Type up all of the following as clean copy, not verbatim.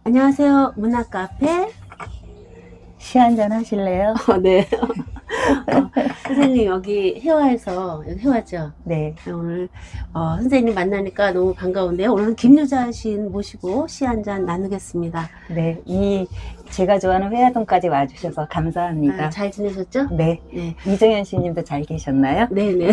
안녕하세요. 문화카페. 시 한잔 하실래요? 네. 선생님, 여기 해화에서, 여기 해화죠? 네. 오늘, 선생님 만나니까 너무 반가운데요. 오늘은 김유자 시인 모시고 시 한잔 나누겠습니다. 네. 제가 좋아하는 회화동까지 와주셔서 감사합니다. 잘 지내셨죠? 네. 네. 이정현 씨님도 잘 계셨나요? 네네.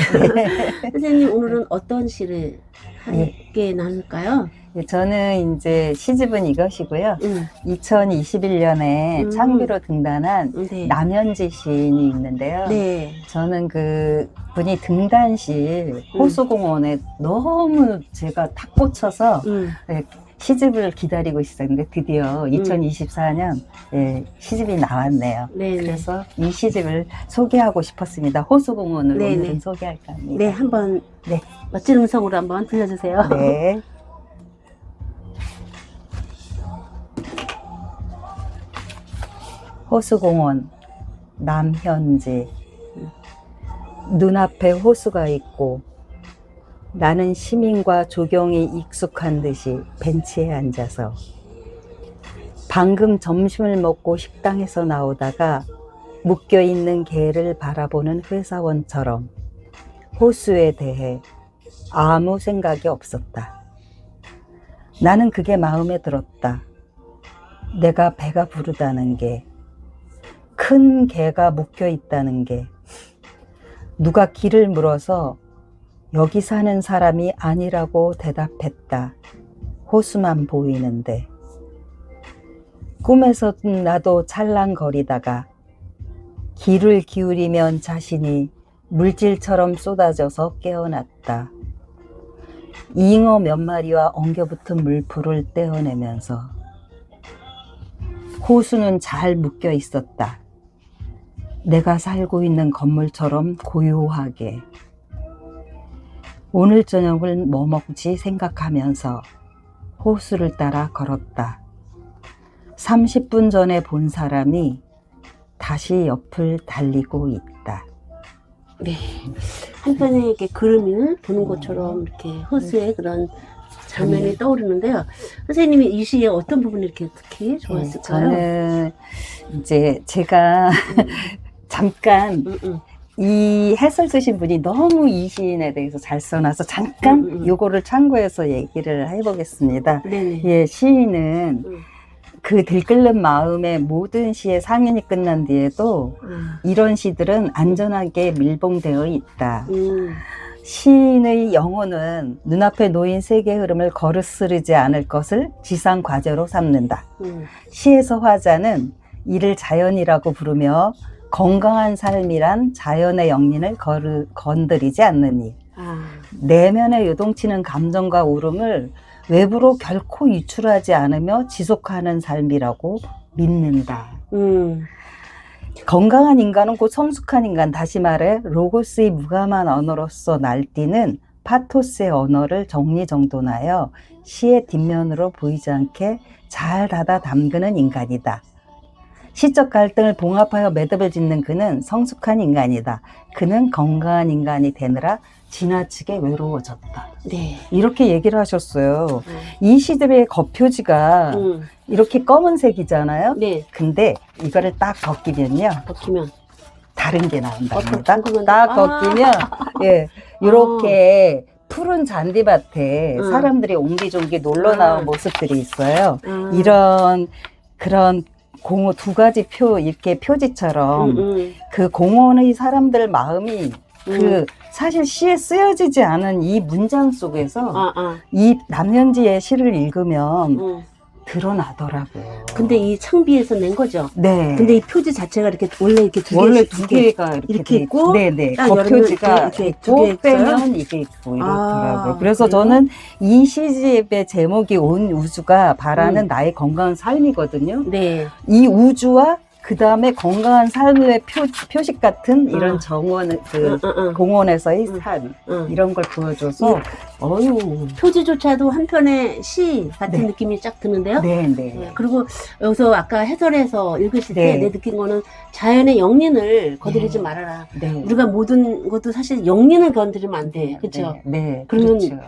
선생님, 오늘은 어떤 시를 함께 나눌까요? 네, 저는 이제 시집은 이것이고요. 2021년에 창비로 등단한 네. 남현지 시인이 있는데요. 네. 저는 그 분이 등단시 호수공원에 너무 제가 탁 꽂혀서 네, 시집을 기다리고 있었는데 드디어 2024년 시집이 나왔네요. 네네. 그래서 이 시집을 소개하고 싶었습니다. 호수공원을 네네. 오늘은 소개할까 합니다. 네, 한번 네. 멋진 음성으로 한번 들려주세요. 네. 호수공원 남현지. 눈앞에 호수가 있고 나는 시민과 조경이 익숙한 듯이 벤치에 앉아서 방금 점심을 먹고 식당에서 나오다가 묶여있는 개를 바라보는 회사원처럼 호수에 대해 아무 생각이 없었다. 나는 그게 마음에 들었다. 내가 배가 부르다는 게, 큰 개가 묶여 있다는 게, 누가 길을 물어서 여기 사는 사람이 아니라고 대답했다. 호수만 보이는데. 꿈에서 나도 찰랑거리다가 귀를 기울이면 자신이 물질처럼 쏟아져서 깨어났다. 잉어 몇 마리와 엉겨붙은 물풀을 떼어내면서 호수는 잘 묶여 있었다. 내가 살고 있는 건물처럼 고요하게. 오늘 저녁을 뭐 먹지 생각하면서 호수를 따라 걸었다. 30분 전에 본 사람이 다시 옆을 달리고 있다. 네. 한편에 이렇게 그림을 보는 것처럼 이렇게 호수의 그런 장면이 떠오르는데요. 선생님이 이 시의 어떤 부분이 이렇게 특히 좋았을까요? 저는 이제 제가 잠깐 이 해설 쓰신 분이 너무 이 시인에 대해서 잘 써놔서 잠깐 요거를 참고해서 얘기를 해보겠습니다. 네네. 예, 시인은 그 들끓는 마음에 모든 시의 상연이 끝난 뒤에도 이런 시들은 안전하게 밀봉되어 있다. 시인의 영혼은 눈앞에 놓인 세계 흐름을 거스르지 않을 것을 지상 과제로 삼는다. 시에서 화자는 이를 자연이라고 부르며 건강한 삶이란 자연의 영린을 건드리지 않느니 내면에 요동치는 감정과 울음을 외부로 결코 유출하지 않으며 지속하는 삶이라고 믿는다. 건강한 인간은 곧 성숙한 인간, 다시 말해 로고스의 무감한 언어로서 날뛰는 파토스의 언어를 정리정돈하여 시의 뒷면으로 보이지 않게 잘 닫아 담그는 인간이다. 시적 갈등을 봉합하여 매듭을 짓는 그는 성숙한 인간이다. 그는 건강한 인간이 되느라 지나치게 외로워졌다. 네. 이렇게 얘기를 하셨어요. 이 시들의 겉표지가 이렇게 검은색이잖아요. 네. 근데 이거를 딱 벗기면요. 벗기면 다른 게 나온답니다. 궁금한데. 딱 벗기면 예, 이렇게 푸른 잔디밭에 사람들이 옹기종기 놀러 나온 모습들이 있어요. 이런 그런 공원 두 가지 이렇게 표지처럼 그 공원의 사람들 마음이 그 사실 시에 쓰여지지 않은 이 문장 속에서 이 남현지의 시를 읽으면 드러나더라고요. 근데 이 창비에서 낸 거죠? 네. 근데 이 표지 자체가 이렇게 원래 이렇게 원래 두 개가 이렇게 있고, 네네. 딱 겉표지가 이렇게 있고 두 개 빼면 이게 있고 이렇더라고요. 그래서 그래요? 저는 이 시집의 제목이 온 우주가 바라는 나의 건강한 삶이거든요. 네. 이 우주와 그 다음에 건강한 삶의 표식 같은 이런 정원, 공원에서의 삶, 이런 걸 보여줘서, 표지조차도 한편의 시 같은 네. 느낌이 쫙 드는데요. 네네. 네, 그리고 여기서 아까 해설해서 읽으실 네. 때 내 느낀 거는 자연의 영린을 건드리지 네. 말아라. 네. 우리가 모든 것도 사실 영린을 건드리면 안 돼. 그렇죠? 네. 그러면 그렇죠.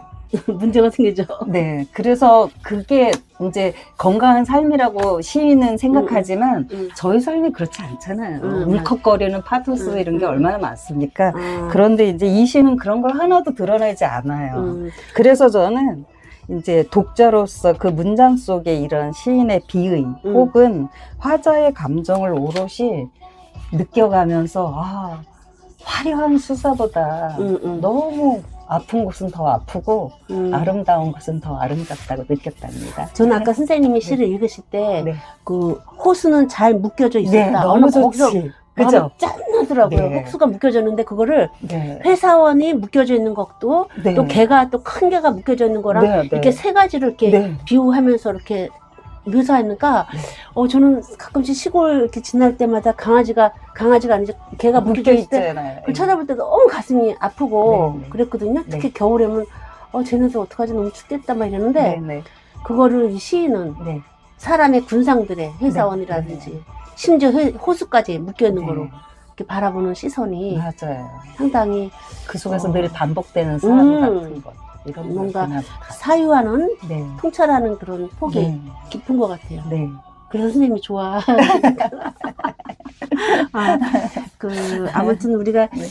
문제가 생기죠. 네, 그래서 그게 이제 건강한 삶이라고 시인은 생각하지만 저희 삶이 그렇지 않잖아요. 울컥거리는 파도스 이런 게 얼마나 많습니까? 그런데 이제 이 시는 그런 걸 하나도 드러내지 않아요. 그래서 저는 이제 독자로서 그 문장 속에 이런 시인의 비의 혹은 화자의 감정을 오롯이 느껴가면서 아, 화려한 수사보다 너무 아픈 곳은 더 아프고 아름다운 것은 더 아름답다고 느꼈답니다. 저는 아까 선생님이 시를 읽으실 때 네. 그 호수는 잘 묶여져 있었다. 네, 너무 거기서 좋지. 그죠? 짠하더라고요. 네. 호수가 묶여졌는데 그거를 네. 회사원이 묶여져 있는 것도 네. 또 개가 또 큰 개가 묶여져 있는 거랑 네, 네. 이렇게 세 가지를 이렇게 네. 비유하면서 이렇게 묘사하니까 저는 가끔씩 시골 이렇게 지날 때마다 강아지가 아니죠. 개가 묶여져 있을 때 있잖아요. 그걸 쳐다볼 때 너무 가슴이 아프고 네, 네. 그랬거든요. 특히 네. 겨울에는 쟤네들 어떡하지 너무 춥겠다 막 이러는데 네, 네. 그거를 이 시인은 네. 사람의 군상들의 회사원이라든지 네. 심지어 호수까지 묶여있는 네. 거로 이렇게 바라보는 시선이 맞아요. 상당히 그 속에서 늘 반복되는 사람 같은 것. 이런 뭔가 걸 사유하는 네. 통찰하는 그런 폭이 네. 깊은 것 같아요. 네. 그래서 선생님이 좋아. 아무튼 우리가 네.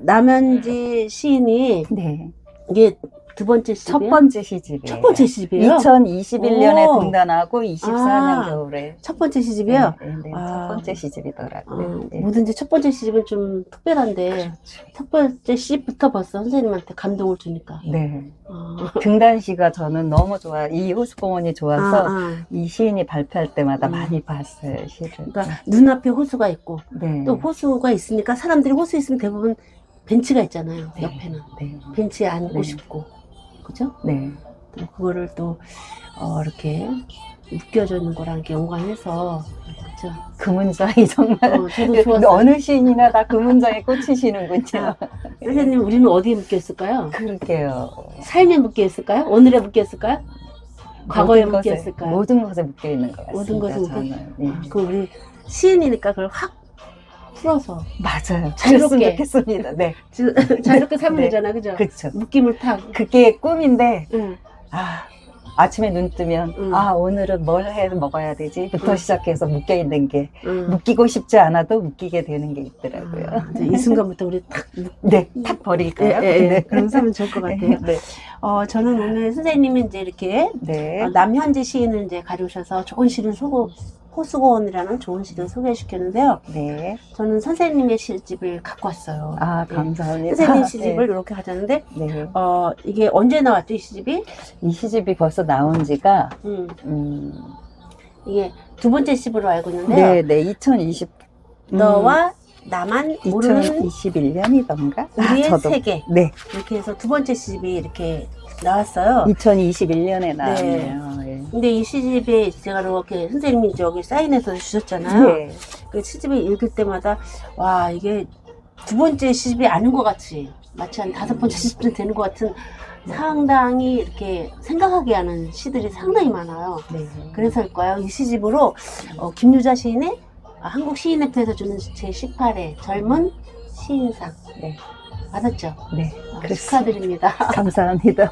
남현지 시인이 네. 이게 두 번째 시집이에요? 첫 번째 시집이에요. 첫 번째 시집이에요? 2021년에 오. 등단하고 24년 겨울에. 첫 번째 시집이에요? 네, 네, 아. 첫 번째 시집이더라고요. 네. 뭐든지 첫 번째 시집은 좀 특별한데 그렇죠. 첫 번째 시집부터 벌써 선생님한테 감동을 주니까. 네. 아. 등단시가 저는 너무 좋아. 이 호수공원이 좋아서 아. 이 시인이 발표할 때마다 많이 봤어요, 시를. 그러니까 눈앞에 호수가 있고 네. 또 호수가 있으니까 사람들이 호수 있으면 대부분 벤치가 있잖아요. 네. 옆에는 네. 벤치에 앉고 네. 싶고 그죠? 네. 또 그거를 또 이렇게 묶여져 있는 거랑 이렇게 연관해서 그죠? 그 문장이 정말 저도 좋았어요. 어느 시인이나 다 그 문장에 꽂히시는군요. 선생님 우리는 어디에 묶여 있을까요? 그러게요. 삶에 묶여 있을까요? 오늘에 묶여 있을까요? 과거에 모든 묶여 것에, 있을까요? 모든 것에 묶여 있는 것 같습니다. 모든 것에 저는. 네. 그 우리 시인이니까 그걸 확 풀어서 맞아요. 자유롭게. 그랬으면 좋겠습니다. 네. 자유롭게 살면 네. 되잖아, 그죠? 그렇죠. 묶임을 타. 그게 꿈인데 응. 아침에 눈 뜨면 오늘은 뭘 해 먹어야 되지?부터 시작해서 묶여 있는 게 묶이고 싶지 않아도 묶이게 되는 게 있더라고요. 이제 이 순간부터 우리 탁 네, 탁 버릴까요? 네. 그럼 사면 좋을 것 같아요. 네. 저는 오늘 선생님이 이제 이렇게 네. 남현지 시인을 이제 가져오셔서 좋은 시를 호수공원이라는 좋은 시를 소개시켰는데요. 네. 저는 선생님의 시집을 갖고 왔어요. 아, 네. 감사합니다. 선생님 시집을 네. 이렇게 가져왔는데 네. 이게 언제 나왔죠, 이 시집이? 이 시집이 벌써 나온 지가 이게 두 번째 시집으로 알고 있는데요. 네, 네. 2020 너와 나만 모르는 2021년이던가? 우리의 세계. 네. 이렇게 해서 두 번째 시집이 이렇게 나왔어요. 2021년에 나왔네요. 네. 근데 이 시집에 제가 이렇게 선생님이 여기 사인해서 주셨잖아요. 네. 그 시집을 읽을 때마다 와 이게 두 번째 시집이 아닌 것 같이 마치 한 다섯 번째 시집쯤 되는 것 같은 상당히 이렇게 생각하게 하는 시들이 상당히 많아요. 네. 그래서일까요? 이 시집으로 김유자 시인의 한국 시인협회에서 주는 제18회 젊은 시인상 네. 받았죠? 네. 축하드립니다. 감사합니다.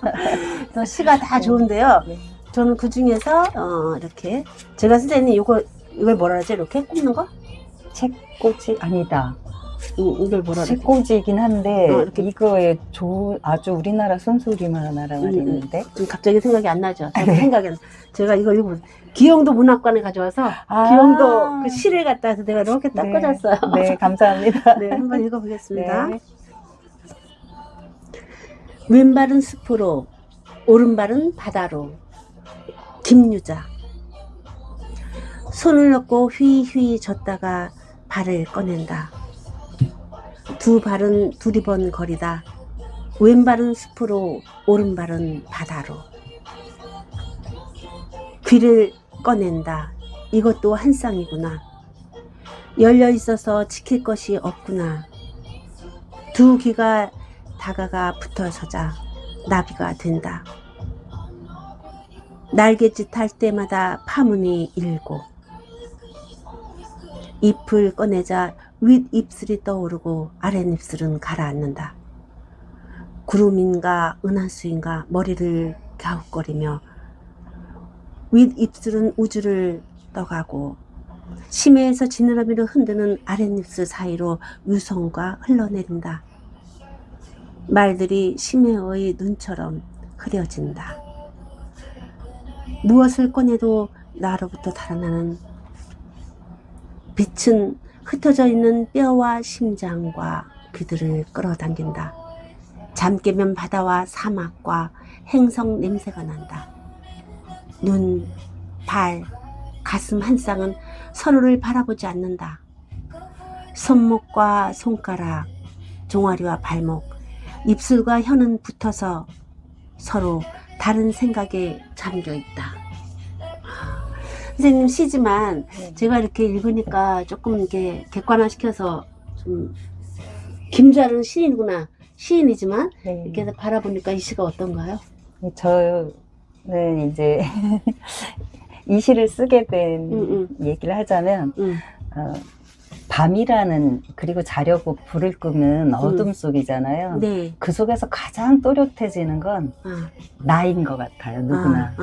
또 시가 다 좋은데요. 네. 저는 그 중에서 이렇게 제가 선생님 이걸 뭐라 하지? 이렇게 꼽는 거? 책꽂이 아니다. 이걸 뭐라 하지? 책꽂이긴 한데 이렇게. 이거에 아주 우리나라 순수리만 하나라 말있는데 갑자기 생각이 안 나죠. 저도 네. 생각이 안 나. 제가 이거 기영도 문학관에 가져와서 기영도 그 시를 갖다 해서 내가 이렇게 딱 꽂았어요. 네, 감사합니다. 네, 한번 읽어보겠습니다. 네. 왼발은 숲으로 오른발은 바다로. 김유자. 손을 넣고 휘휘 젓다가 발을 꺼낸다. 두 발은 두리번거리다. 왼발은 숲으로 오른발은 바다로. 귀를 꺼낸다. 이것도 한 쌍이구나. 열려 있어서 지킬 것이 없구나. 두 귀가 다가가 붙어서자 나비가 된다. 날갯짓 할 때마다 파문이 일고 잎을 꺼내자 윗입술이 떠오르고 아랫입술은 가라앉는다. 구름인가 은하수인가 머리를 갸웃거리며 윗입술은 우주를 떠가고 심해에서 지느러미를 흔드는 아랫입술 사이로 유성과 흘러내린다. 말들이 심해의 눈처럼 흐려진다. 무엇을 꺼내도 나로부터 달아나는 빛은 흩어져 있는 뼈와 심장과 귀들을 끌어당긴다. 잠 깨면 바다와 사막과 행성 냄새가 난다. 눈, 발, 가슴 한 쌍은 서로를 바라보지 않는다. 손목과 손가락, 종아리와 발목, 입술과 혀는 붙어서 서로 다른 생각에 잠겨 있다. 선생님 시지만 제가 이렇게 읽으니까 조금 이렇게 객관화시켜서 좀 김자는 시인이구나. 시인이지만 네. 이렇게 해서 바라보니까 이 시가 어떤가요? 저는 이제 이 시를 쓰게 된 얘기를 하자면 밤이라는 그리고 자려고 불을 끄는 어둠 속이잖아요. 네. 그 속에서 가장 또렷해지는 건 나인 것 같아요. 누구나.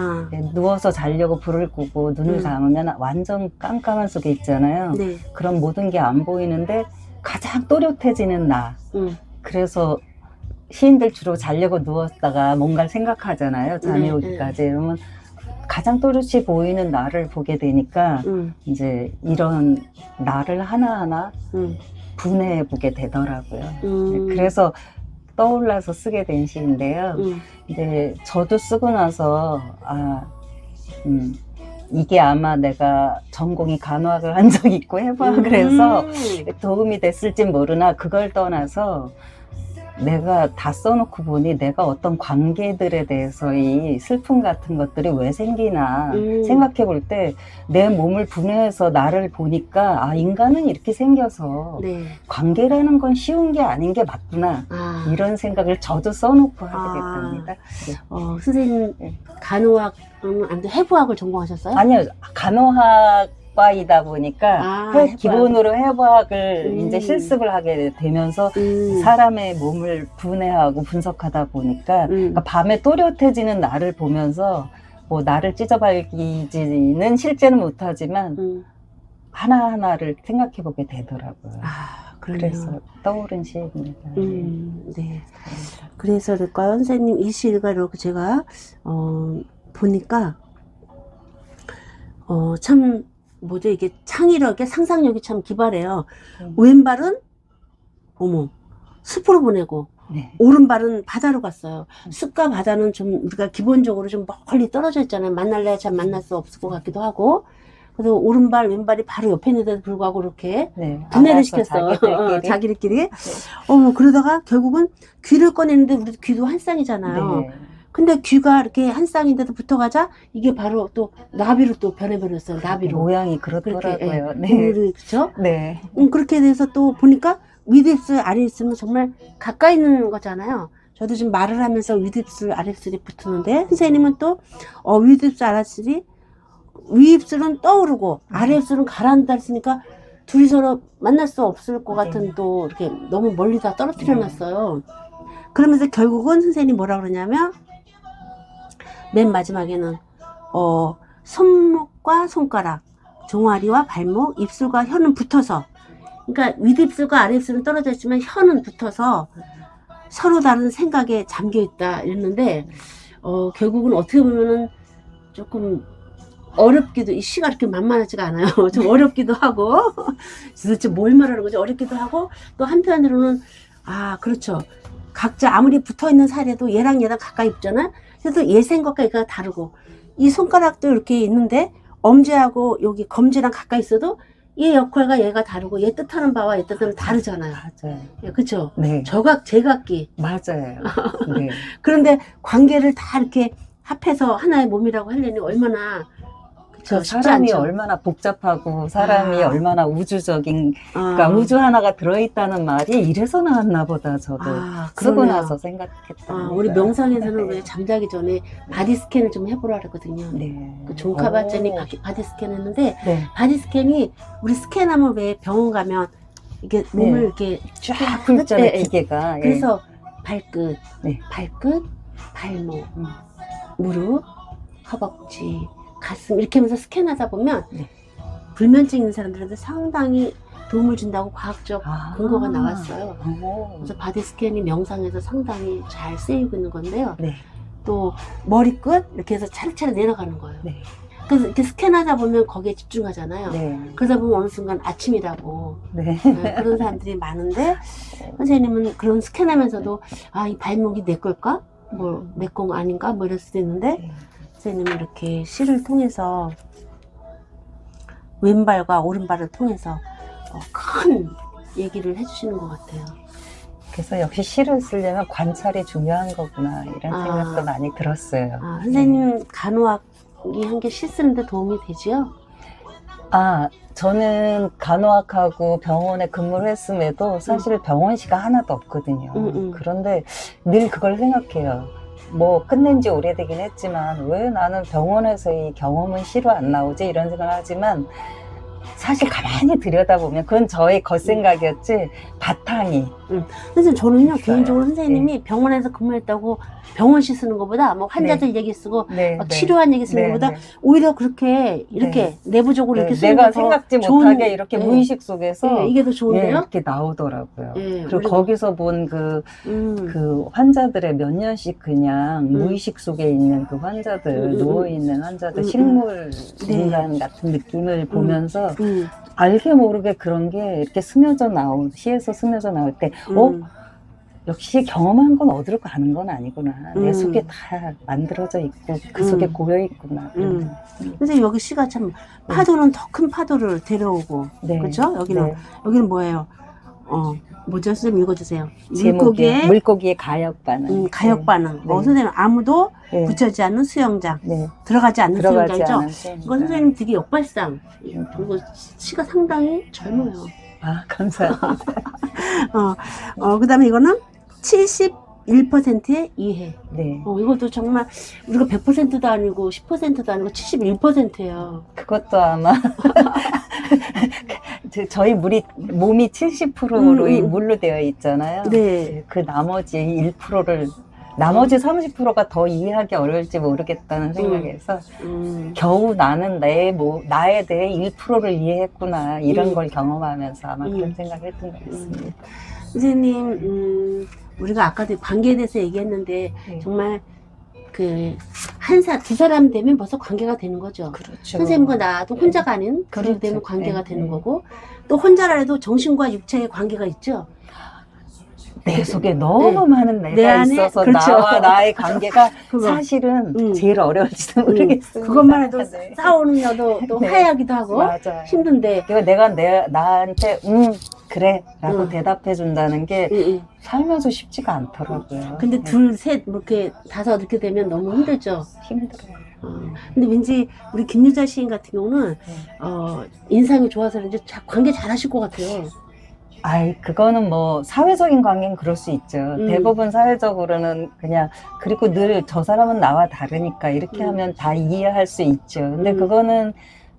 누워서 자려고 불을 끄고 눈을 감으면 완전 깜깜한 속에 있잖아요. 네. 그런 모든 게 안 보이는데 가장 또렷해지는 나. 그래서 시인들 주로 자려고 누웠다가 뭔가를 생각하잖아요. 잠이 오기까지. 그러면 가장 또렷이 보이는 나를 보게 되니까 이제 이런 나를 하나하나 분해해 보게 되더라고요. 그래서 떠올라서 쓰게 된 시인데요. 근데 저도 쓰고 나서 이게 아마 내가 전공이 간호학을 한 적이 있고 해부학을 해서 도움이 됐을지 모르나 그걸 떠나서 내가 다 써놓고 보니 내가 어떤 관계들에 대해서 이 슬픔 같은 것들이 왜 생기나 생각해 볼 때 내 몸을 분해해서 나를 보니까 아 인간은 이렇게 생겨서 네. 관계라는 건 쉬운 게 아닌 게 맞구나 이런 생각을 저도 써놓고 하게 됐답니다. 선생님 간호학 아무튼 해부학을 전공하셨어요? 아니요, 간호학과이다 보니까 기본으로 해부학을 이제 실습을 하게 되면서 사람의 몸을 분해하고 분석하다 보니까 그러니까 밤에 또렷해지는 나를 보면서 뭐 나를 찢어발기지는 실제는 못하지만 하나하나를 생각해보게 되더라고요. 그래서 떠오른 시입니다. 네. 그래서 그럴까요? 선생님 이 시가 이렇게 제가 보니까 참 뭐죠 이게 창의력에 상상력이 참 기발해요. 왼발은 어머 숲으로 보내고 오른발은 바다로 갔어요. 숲과 바다는 좀 우리가 기본적으로 좀 멀리 떨어져 있잖아요. 만날래야 참 만날 수 없을 것 같기도 하고. 그래서 오른발 왼발이 바로 옆에 있는데도 불구하고 이렇게 분해를 시켰어. 자기들끼리. 그러다가 결국은 귀를 꺼내는데 우리 귀도 한 쌍이잖아요. 근데 귀가 이렇게 한 쌍인데도 붙어가자 이게 바로 또 나비로 또 변해버렸어요. 나비로. 모양이 그렇더라고요. 그렇죠? 네. 그렇게 돼서 또 보니까 윗입술 아랫입술은 정말 가까이 있는 거잖아요. 저도 지금 말을 하면서 윗입술 아랫입술이 붙는데 선생님은 또 윗입술 아랫입술이 위입술은 떠오르고 아랫입술은 가라앉아 있으니까 둘이 서로 만날 수 없을 것 같은 또 이렇게 너무 멀리 다 떨어뜨려 놨어요. 그러면서 결국은 선생님이 뭐라 그러냐면 맨 마지막에는 손목과 손가락, 종아리와 발목, 입술과 혀는 붙어서 그러니까 윗입술과 아랫입술은 떨어져 있지만 혀는 붙어서 서로 다른 생각에 잠겨 있다 이랬는데 결국은 어떻게 보면은 조금 어렵기도 이 시가 그렇게 만만하지가 않아요. 좀 어렵기도 하고 도대체 뭘 말하는 거지 어렵기도 하고 또 한편으로는 그렇죠. 각자 아무리 붙어있는 사례도 얘랑 가까이 있잖아. 그래도 얘 생각과 얘가 다르고 이 손가락도 이렇게 있는데 엄지하고 여기 검지랑 가까이 있어도 얘 역할과 얘가 다르고 얘 뜻하는 바와 얘 뜻은 다르잖아요. 맞아요. 그렇죠? 네. 저각 제각기. 맞아요. 네. 그런데 관계를 다 이렇게 합해서 하나의 몸이라고 하려니 얼마나 사람이 얼마나 복잡하고 사람이 얼마나 우주적인 그러니까 우주 하나가 들어있다는 말이 이래서 나왔나 보다 저도 쓰고 나서 생각했다. 우리 명상에서는 왜 잠자기 전에 바디 스캔을 좀 해보라 그랬거든요. 그 존카바젠이 바디 스캔 했는데 바디 스캔이 우리 스캔하면 왜 병원 가면 이게 몸을 이렇게 쫙 훑잖아요 기계가. 그래서 발끝, 네. 발끝, 발목, 무릎, 허벅지, 가슴 이렇게 하면서 스캔하다 보면 네. 불면증 있는 사람들한테 상당히 도움을 준다고 과학적 근거가 나왔어요. 오. 그래서 바디 스캔이 명상에서 상당히 잘 쓰이고 있는 건데요. 네. 또 머리끝 이렇게 해서 차례차례 내려가는 거예요. 네. 그래서 이렇게 스캔하다 보면 거기에 집중하잖아요. 네. 그러다 보면 어느 순간 아침이라고 네. 그런 사람들이 많은데 선생님은 그런 스캔하면서도 아, 이 발목이 내 걸까? 뭐 내 거 아닌가? 뭐 이럴 수도 있는데 네. 선생님은 이렇게 시를 통해서 왼발과 오른발을 통해서 큰 얘기를 해주시는 것 같아요. 그래서 역시 시를 쓰려면 관찰이 중요한 거구나 이런 생각도 많이 들었어요. 선생님 간호학이 한 게 시 쓰는데 도움이 되지요? 저는 간호학하고 병원에 근무를 했음에도 사실 병원시가 하나도 없거든요. 그런데 늘 그걸 생각해요. 뭐 끝낸 지 오래되긴 했지만 왜 나는 병원에서의 경험은 시로 안 나오지 이런 생각을 하지만 사실 가만히 들여다보면 그건 저의 겉생각이었지 바탕이 선생님 저는요 있어요. 개인적으로 선생님이 병원에서 근무했다고 병원시 쓰는 것보다 뭐 환자들 얘기 쓰고 네, 막 치료한 얘기 쓰는 것보다 오히려 그렇게 이렇게 내부적으로 이렇게 쓰는 내가 게 더 생각지 좋은, 못하게 이렇게 무의식 속에서 이게 더 좋은데요? 이렇게 나오더라고요. 그리고 우리가- 거기서 본 그 환자들의 몇 년씩 그냥 무의식 속에 있는 그 환자들 누워있는 환자들 식물 인간 같은 느낌을 보면서 알게 모르게 그런 게 이렇게 시에서 스며져 나올 때 역시 경험한 건 어디로 가는 건 아니구나. 내 속에 다 만들어져 있고 그 속에 고여 있구나. 선생님 여기 시가 참 파도는 더 큰 파도를 데려오고 네. 그렇죠? 여기는 뭐예요? 뭐죠? 선생님 읽어주세요. 제목이 물고기의 가역 반응. 가역 반응. 네. 선생님 아무도 네. 붙여지지 않는 수영장, 네. 들어가지 않는 들어가지 수영장이죠. 않은 수영장. 이거 선생님 되게 역발상. 그리고 시가 상당히 젊어요. 감사합니다. 그다음에 이거는 71%의 이해. 네. 이것도 정말 우리가 100%도 아니고 10%도 아니고 71%예요. 그것도 아마 저희 몸이 70%로 물로 되어 있잖아요. 네. 그 나머지 1%를 나머지 30%가 더 이해하기 어려울지 모르겠다는 생각에서 겨우 나는 나에 대해 1%를 이해했구나 이런 걸 경험하면서 아마 그런 생각을 했던 것 같습니다. 선생님, 우리가 아까도 관계에 대해서 얘기했는데 네. 정말 두 사람 되면 벌써 관계가 되는 거죠. 그렇죠. 선생님과 나도 혼자가 아닌 둘이 그렇죠. 되면 관계가 네. 되는 거고 또 혼자라 해도 정신과 육체의 관계가 있죠. 내 속에 너무 많은 내 내가 안에, 있어서 그렇죠. 나와 나의 관계가 그거. 사실은 제일 어려울지도 모르겠어요. 그것만 해도 네. 싸우는 여도 또 네. 화해하기도 하고 맞아요. 힘든데 내가 나한테 그래 라고 응. 대답해 준다는 게 살면서 쉽지가 않더라고요. 근데 네. 둘, 셋, 이렇게 다섯 이렇게 되면 너무 힘들죠. 힘들어요. 근데 왠지 우리 김유자 시인 같은 경우는 인상이 좋아서 그런지 관계 잘하실 것 같아요. 그거는 뭐 사회적인 관계는 그럴 수 있죠. 대부분 사회적으로는 그냥 그리고 늘 저 사람은 나와 다르니까 이렇게 하면 다 이해할 수 있죠. 근데 그거는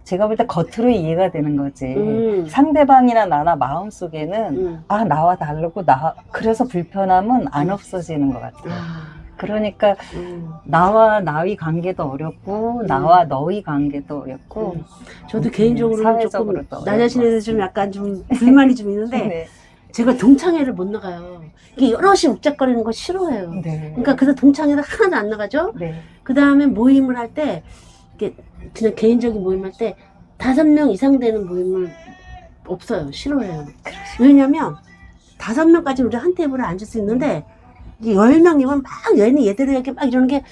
제가 볼 때 겉으로 이해가 되는 거지. 상대방이나 나나 마음속에는 나와 다르고 그래서 불편함은 안 없어지는 것 같아요. 그러니까 나와 나의 관계도 어렵고 나와 너의 관계도 어렵고 저도 개인적으로는 사회적으로도 조금 나 자신에 대해서 좀 약간 좀 불만이 좀 있는데 네. 제가 동창회를 못 나가요. 이게 여럿이 욱작거리는 거 싫어해요. 네. 그러니까 그래서 동창회를 하나도 안 나가죠. 네. 그 다음에 모임을 할 때 그냥 개인적인 모임 할 때 5명 이상 되는 모임을 없어요. 싫어해요. 왜냐면 5명까지 우리 한 테이블에 앉을 수 있는데 10명이면 막 얘들이 이렇게 막 이러는 게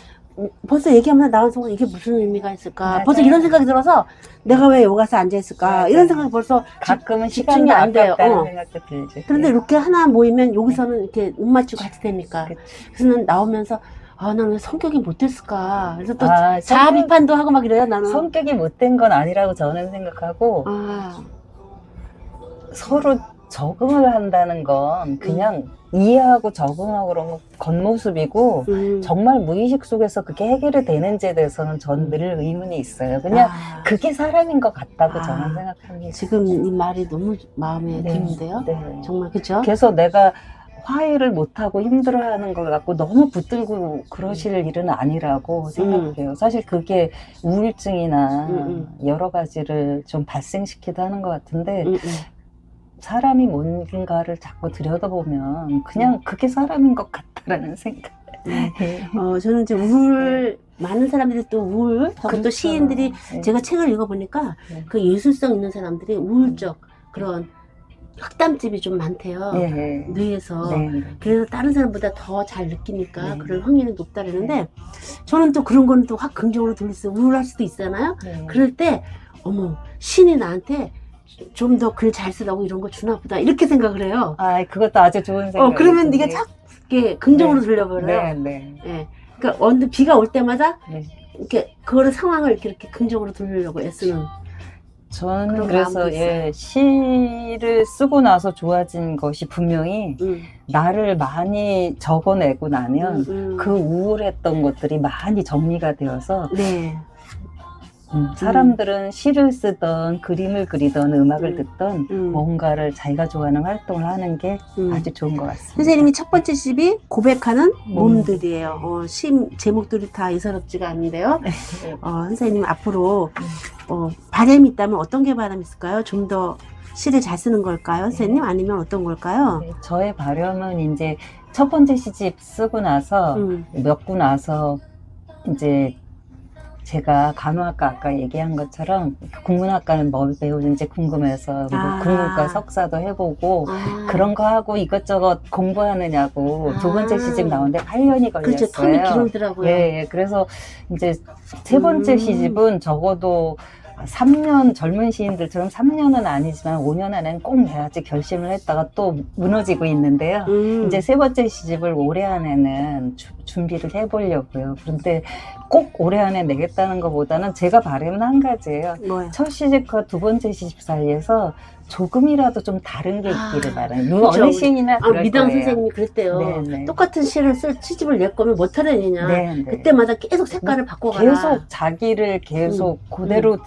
벌써 얘기하면 나와서 이게 무슨 의미가 있을까? 맞아요. 벌써 이런 생각이 들어서 내가 왜 여기 가서 앉아 있을까? 맞아요. 이런 생각이 벌써 가끔은 집중이 시간도 안 돼요. 아깝다는 생각도 들죠. 그런데 이렇게 하나 모이면 여기서는 이렇게 눈 맞추고 같이 되니까. 그래서 나오면서 나는 왜 성격이 못됐을까? 그래서 또 자아 비판도 하고 막 이래요, 나는. 성격이 못된 건 아니라고 저는 생각하고 서로 적응을 한다는 건 그냥 이해하고 적응하고 그런 건 겉모습이고 정말 무의식 속에서 그게 해결이 되는지에 대해서는 전 늘 의문이 있어요. 그냥 그게 사람인 것 같다고 저는 생각합니다. 지금 이 말이 너무 마음에 드는데요. 네. 정말 그렇죠? 그래서 내가 화해를 못하고 힘들어하는 걸 갖고 너무 붙들고 그러실 일은 아니라고 생각해요. 사실 그게 우울증이나 여러 가지를 좀 발생시키기도 하는 것 같은데 사람이 뭔가를 자꾸 들여다보면 그냥 그게 사람인 것 같다라는 생각. 저는 이제 많은 사람들이 또 우울, 또 그렇죠. 시인들이 네. 제가 책을 읽어보니까 네. 그 예술성 있는 사람들이 우울적 그런 흑담집이 좀 많대요. 네. 뇌에서. 네. 그래서 다른 사람보다 더 잘 느끼니까 네. 그럴 확률이 높다 그러는데 저는 또 그런 거는 또 확 긍정으로 돌렸어요. 우울할 수도 있잖아요. 네. 그럴 때 어머 신이 나한테 좀 더 글 잘 쓰라고 이런 거 주나 보다 이렇게 생각을 해요. 아, 그것도 아주 좋은 생각. 그러면 네가 착 이렇게 긍정으로 돌려버려요. 네. 예. 그러니까 언제 비가 올 때마다 네. 이렇게 그거를 상황을 이렇게 긍정으로 돌리려고 애쓰는. 저는 그런 그래서 마음도 있어요. 시를 쓰고 나서 좋아진 것이 분명히 음, 나를 많이 적어내고 나면 그 우울했던 것들이 많이 정리가 되어서 네. 사람들은 시를 쓰던 그림을 그리던 음악을 듣던 음. 뭔가를 자기가 좋아하는 활동을 하는 게 아주 좋은 것 같습니다. 선생님이 첫 번째 시비 고백하는 몸들이에요. 시 제목들이 다 예사롭지가 않은데요. 선생님 앞으로 바람이 있다면 어떤 게 바람이 있을까요? 좀 더 시를 잘 쓰는 걸까요, 선생님? 아니면 어떤 걸까요? 네, 저의 바람은 이제 첫 번째 시집 쓰고 나서 몇 구 나서 이제 제가 간호학과 아까 얘기한 것처럼 국문학과는 뭘 배우는지 궁금해서 국문과 석사도 해보고 그런 거 하고 이것저것 공부하느냐고 두 번째 시집 나오는데 8년이 걸렸어요. 그렇죠. 텀이 길더라고요. 예, 그래서 이제 세 번째 시집은 적어도 3년 젊은 시인들처럼 3년은 아니지만 5년 안에는 꼭 내야지 결심을 했다가 또 무너지고 있는데요. 이제 세 번째 시집을 올해 안에는 준비를 해보려고요. 그런데 꼭 올해 안에 내겠다는 것보다는 제가 바람은 한 가지예요. 뭐요? 첫 시집과 두 번째 시집 사이에서 조금이라도 좀 다른 게 있기를 바라요. 그렇죠. 어느 시인이나 그럴 미당 거예요. 선생님이 그랬대요. 네네. 똑같은 시를 시집을 낼 거면 못 하려느냐. 네네. 그때마다 계속 색깔을 바꿔가라. 계속 자기를 계속 그대로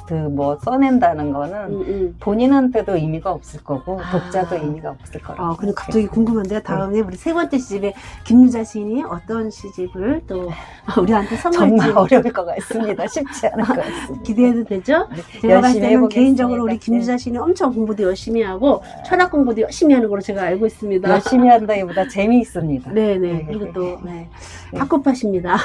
써낸다는 거는 본인한테도 의미가 없을 거고 독자도 의미가 없을 거라고. 근데 갑자기 궁금한데요. 다음에 우리 세 번째 시집에 김유자 시인이 어떤 시집을 또 우리한테 선물할지 정말 어려울 것 같습니다. 쉽지 않을 것 같습니다. 기대해도 되죠? 네, 제가 봤을 때는 해보겠습니다. 개인적으로 우리 김유자 시인이 엄청 공부도 열심히 하고 철학 공부도 열심히 하는 걸로 제가 알고 있습니다. 열심히 한다기보다 재미있습니다. 네네. 그리고 또 팝급하십니다.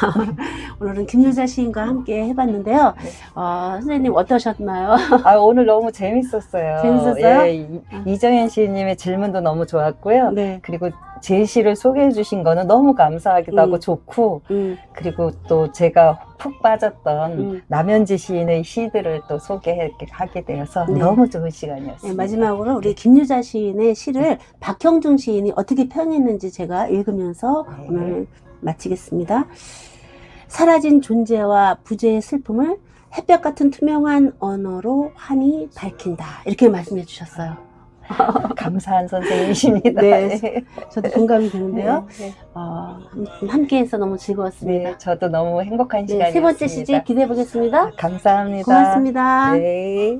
오늘은 김유자 시인과 함께 해봤는데요. 선생님 어떠셨나요? 오늘 너무 재밌었어요. 재밌었어요? 예, 이정현 시인님의 질문도 너무 좋았고요. 네. 그리고 제 시를 소개해 주신 거는 너무 감사하기도 하고 좋고 그리고 또 제가 푹 빠졌던 남현지 시인의 시들을 또 소개하게 되어서 너무 좋은 시간이었습니다. 네, 마지막으로 우리 김유자 시인의 시를 박형준 시인이 어떻게 표현했는지 제가 읽으면서 오늘 마치겠습니다. 사라진 존재와 부재의 슬픔을 햇볕 같은 투명한 언어로 환히 밝힌다. 이렇게 말씀해 주셨어요. 감사한 선생님이십니다. 네, 저도 공감이 되는데요. 네. 함께해서 너무 즐거웠습니다. 네, 저도 너무 행복한 시간이었습니다. 세 번째 시집 기대해 보겠습니다. 감사합니다. 고맙습니다. 네.